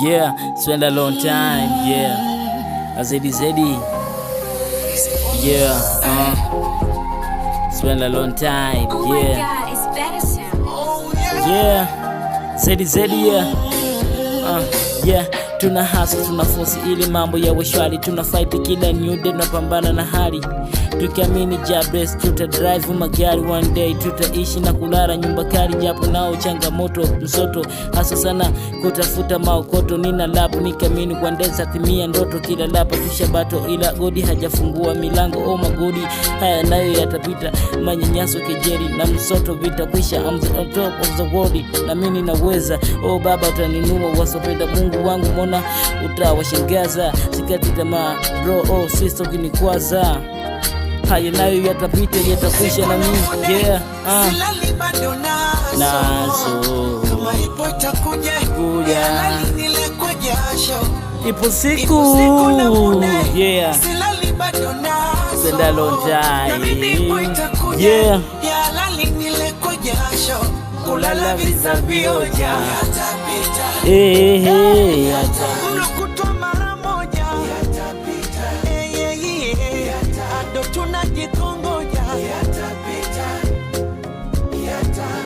Yeah, spend a long time, yeah. Zedi, yeah, spend a long time, Oh my yeah. God, it's better sound. Yeah, Zedi, yeah. Yeah, tuna hustle, tuna force ili mambo yawe shwari. Tuna fight kila new day, tunapambana na hali. Tukiamini jobless, tuta drive magari. One day tutaishi na kulala nyumba kali, japo nao changamoto msoto. Hasa sana kutafuta maokoto. Nina labu nikiamini kuendeza timia ndoto. Kila lapa tushabato ila godi hajafungua milango. Oh magodi haya nayo yatapita. Manyanyaso, kejeli na msoto vitakwisha. I'm on top of the world, na mimi naweza. Oh baba utaninua, wasopenda Mungu wangu mona utawashangaza. Sikati tamaa bro, oh sister ukinikwaza. Haya nayo yatapita, yatakwisha na mimi, yeah. Silali bado nazo kama ipo itakuja, halali nile kwa jasho. Ipo siku na muda, yeah. Silali bado nazo Spend a long na mimi ipo time, itakuja, yeah. halali nile kwa jasho. Kulala visa vioja, yatapita. Hey, hey,